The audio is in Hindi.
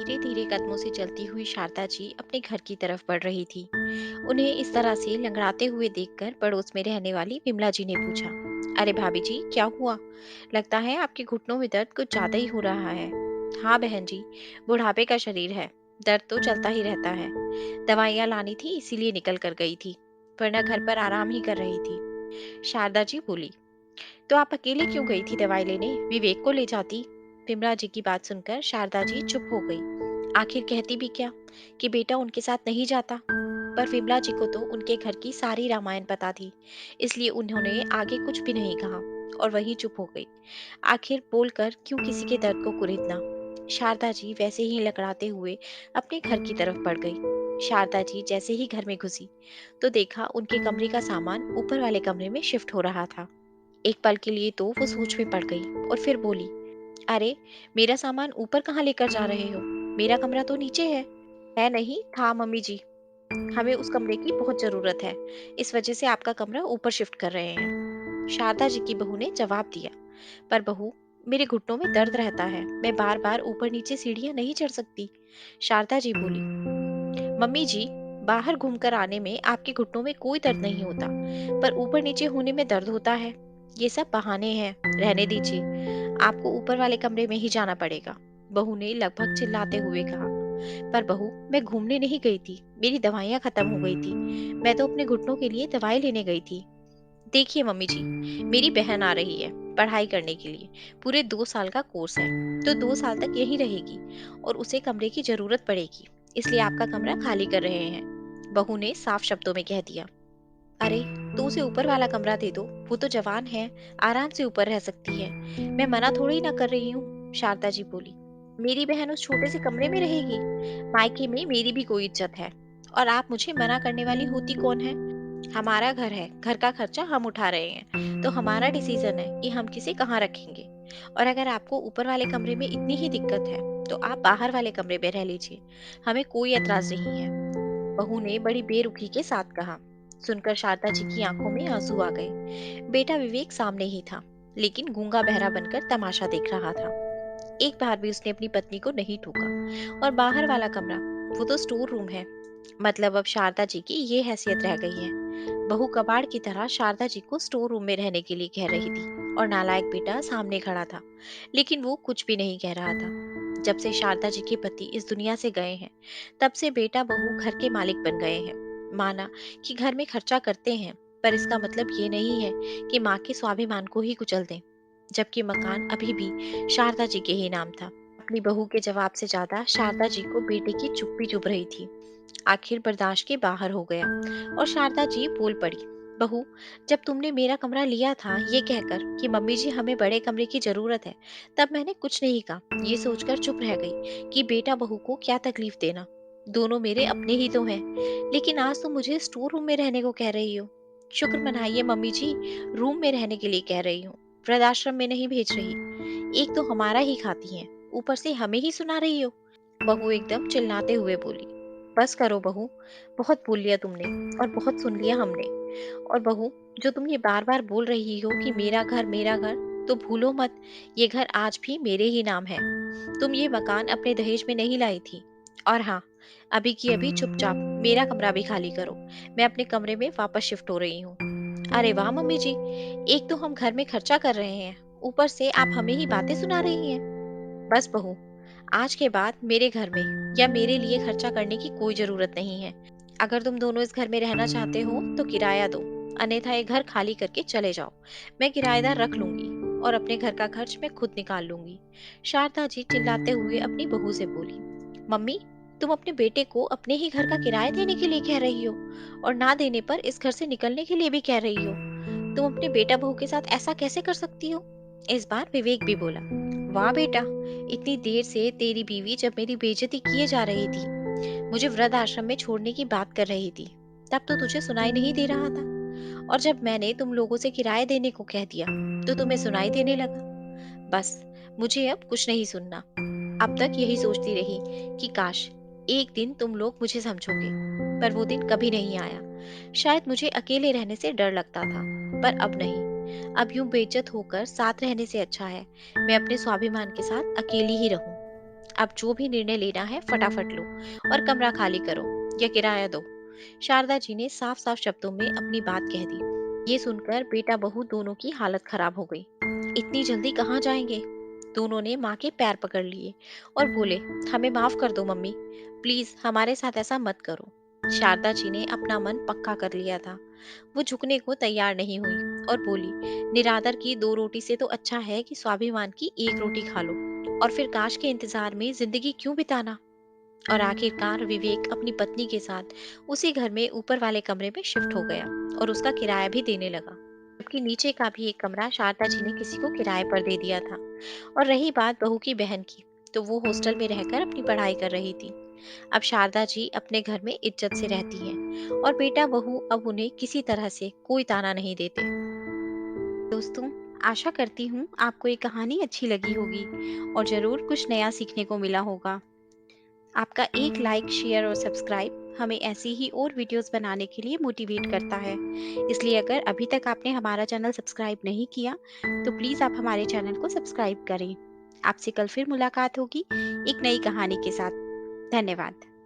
धीरे धीरे कदमों से चलती हुई शारदा जी अपने घर की तरफ बढ़ रही थी। उन्हें इस तरह से लंगड़ाते हुए देखकर पड़ोस में रहने वाली विमला जी ने पूछा, अरे भाभी जी, क्या हुआ? लगता है आपके घुटनों में दर्द कुछ ज्यादा ही हो रहा है। हाँ बहन जी, बुढ़ापे का शरीर है, दर्द तो चलता ही रहता है। दवाइयाँ लानी थी इसीलिए निकल कर गई थी, वरना घर पर आराम ही कर रही थी। शारदा जी बोली, तो आप अकेले क्यों गई थी दवाई लेने? विवेक को ले जाती। विमला जी की बात सुनकर शारदा जी चुप हो गई। आखिर कहती भी क्या कि बेटा उनके साथ नहीं जाता। पर विमला जी को तो उनके घर की सारी रामायण पता थी, इसलिए उन्होंने आगे कुछ भी नहीं कहा और वहीं चुप हो गई। आखिर बोलकर क्यों किसी के दर्द को कुरेदना। शारदा जी वैसे ही लकड़ाते हुए अपने घर की तरफ बढ़ गई। शारदा जी जैसे ही घर में घुसी तो देखा उनके कमरे का सामान ऊपर वाले कमरे में शिफ्ट हो रहा था। एक पल के लिए तो वो सोच में पड़ गई और फिर बोली, अरे, मेरा सामान ऊपर कहाँ लेकर जा रहे हो? मेरा कमरा तो नीचे है। है नहीं था मम्मी जी, हमें उस कमरे की बहुत जरूरत है, इस वजह से आपका कमरा ऊपर शिफ्ट कर रहे हैं। शारदा जी की बहू ने जवाब दिया, पर बहू, मेरे घुटनों में दर्द रहता है, मैं बार बार ऊपर नीचे सीढ़ियां नहीं चढ़ सकती। शारदा जी बोली, मम्मी जी, बाहर घूमकर आने में आपके घुटनों में कोई दर्द नहीं होता, पर ऊपर नीचे होने में दर्द होता है। ये सब बहाने हैं, रहने दीजिए, आपको ऊपर वाले कमरे में ही जाना पड़ेगा। बहू ने लगभग चिल्लाते हुए कहा, पर बहू, मैं घूमने नहीं गई थी, मेरी दवाइयाँ खत्म हो गई थी, मैं तो अपने घुटनों के लिए दवाई लेने गई थी। देखिए मम्मी जी, मेरी बहन आ रही है पढ़ाई करने के लिए, पूरे 2 साल का कोर्स है, तो 2 साल तक यही रहेगी और उसे कमरे की जरूरत पड़ेगी, इसलिए आपका कमरा खाली कर रहे हैं। बहू ने साफ शब्दों में कह दिया। अरे, तो उसे ऊपर वाला कमरा दे दो, वो तो जवान है, आराम से ऊपर रह सकती है, मैं मना थोड़ी ना कर रही हूँ। शारदा जी बोली, मेरी बहन उस छोटे से कमरे में रहेगी? मायके में मेरी भी कोई इज्जत है, और आप मुझे मना करने वाली होती कौन है? हमारा घर है, घर का खर्चा हम उठा रहे हैं, तो हमारा डिसीजन है कि हम किसे कहाँ रखेंगे। और अगर आपको ऊपर वाले कमरे में इतनी ही दिक्कत है तो आप बाहर वाले कमरे में रह लीजिए, हमें कोई एतराज नहीं है। बहू ने बड़ी बेरुखी के साथ कहा। सुनकर शारदा जी की आंखों में आंसू आ गए। बेटा विवेक सामने ही था, लेकिन गूंगा बहरा बनकर तमाशा देख रहा था। एक बार भी उसने अपनी पत्नी को नहीं टोका। और बाहर वाला कमरा, वो तो स्टोर रूम है, मतलब अब शारदा जी की ये हैसियत रह गई है। बहू कबाड़ की तरह शारदा जी को स्टोर रूम में रहने के लिए कह रही थी, और नालायक बेटा सामने खड़ा था, लेकिन वो कुछ भी नहीं कह रहा था। जब से शारदा जी के पति इस दुनिया से गए हैं, तब से बेटा बहू घर के मालिक बन गए हैं। माना कि घर में खर्चा करते हैं, पर इसका मतलब ये नहीं है कि माँ के स्वाभिमान को ही कुचल दें, जबकि मकान अभी भी शारदा जी के ही नाम था। अपनी बहू के जवाब से ज्यादा शारदा जी को बेटे की चुप्पी चुभ रही थी। आखिर बर्दाश्त के बाहर हो गया और शारदा जी बोल पड़ी, बहू, जब तुमने मेरा कमरा लिया था ये कहकर कि मम्मी जी हमें बड़े कमरे की जरूरत है, तब मैंने कुछ नहीं कहा, ये सोचकर चुप रह गई कि बेटा बहू को क्या तकलीफ देना, दोनों मेरे अपने ही तो हैं। लेकिन आज तुम मुझे स्टोर रूम में रहने को कह रही हो। शुक्र मनाइए मम्मी जी, रूम में रहने के लिए कह रही हूँ, वृद्धाश्रम में नहीं भेज रही। एक तो हमारा ही खाती हैं, ऊपर से हमें ही सुना रही हो। बहू एकदम चिल्लाते हुए बोली, बस करो बहू, बहुत बोल लिया तुमने और बहुत सुन लिया हमने। और बहू, जो तुम ये बार बार बोल रही हो कि मेरा घर, तो भूलो मत, ये घर आज भी मेरे ही नाम है। तुम ये मकान अपने दहेज में नहीं लाई थी। और हाँ, अभी की अभी चुपचाप मेरा कमरा भी खाली करो, मैं अपने कमरे में वापस शिफ्ट हो रही हूँ। अरे वाह मम्मी जी, एक तो हम घर में खर्चा कर रहे हैं, ऊपर से आप हमें ही बातें सुना रही हैं। बस बहू, आज के बाद मेरे घर में या मेरे लिए खर्चा करने की कोई जरूरत नहीं है। अगर तुम दोनों इस घर में रहना चाहते हो तो किराया दो, अन्यथा ये घर खाली करके चले जाओ। मैं किराएदार रख लूंगी और अपने घर का खर्च मैं खुद निकाल लूंगी। शारदा जी चिल्लाते हुए अपनी बहू से बोली, मम्मी, तुम अपने बेटे को अपने ही घर का किराया देने के लिए कह रही हो, और ना देने पर इस घर से निकलने के लिए भी कह रही हो। तुम अपने बेटा बहू के साथ ऐसा कैसे कर सकती हो? इस बार विवेक भी बोला, वाह बेटा, इतनी देर से तेरी बीवी जब मेरी बेइज्जती किए जा रही थी, मुझे वृद्ध आश्रम में छोड़ने की बात कर रही थी, तब तो तुझे सुनाई नहीं दे रहा था, और जब मैंने तुम लोगों से किराया देने को कह दिया तो तुम्हें सुनाई देने लगा। बस, मुझे अब कुछ नहीं सुनना। अब तक यही सोचती रही कि काश एक दिन तुम लोग मुझे समझोगे, पर वो दिन कभी नहीं आया। शायद मुझे अकेले रहने से डर लगता था, पर अब नहीं। अब यूं बेइज्जत होकर साथ रहने से अच्छा है मैं अपने स्वाभिमान के साथ अकेली ही रहूं। अब जो भी निर्णय लेना है फटाफट लो और कमरा खाली करो या किराया दो। शारदा जी ने साफ साफ शब्दों में अपनी बात कह दी। ये सुनकर बेटा बहू दोनों की हालत खराब हो गई। इतनी जल्दी कहाँ जाएंगे? दोनों ने माँ के पैर पकड़ लिए और बोले, हमें माफ कर दो मम्मी, प्लीज हमारे साथ ऐसा मत करो। शारदा जी ने अपना मन पक्का कर लिया था। वो झुकने को तैयार नहीं हुई और बोली, निरादर की 2 रोटी से तो अच्छा है कि स्वाभिमान की 1 रोटी खा लो, और फिर काश के इंतजार में जिंदगी क्यों बिताना। और आखिरकार विवेक अपनी पत्नी के साथ उसी घर में ऊपर वाले कमरे में शिफ्ट हो गया और उसका किराया भी देने लगा। जबकि नीचे का भी एक कमरा शारदा जी ने किसी को किराए पर दे दिया था। और रही बात बहू की बहन की, तो वो हॉस्टल में रहकर अपनी पढ़ाई कर रही थी। अब शारदा जी अपने घर में इज्जत से रहती हैं और बेटा बहू अब उन्हें किसी तरह से कोई ताना नहीं देते। दोस्तों, आशा करती हूँ आपको ये कहानी अच्छी लगी होगी और जरूर कुछ नया सीखने को मिला होगा। आपका एक लाइक, शेयर और सब्सक्राइब हमें ऐसी ही और वीडियोस बनाने के लिए मोटिवेट करता है। इसलिए अगर अभी तक आपने हमारा चैनल सब्सक्राइब नहीं किया, तो प्लीज़ आप हमारे चैनल को सब्सक्राइब करें। आपसे कल फिर मुलाकात होगी एक नई कहानी के साथ। धन्यवाद।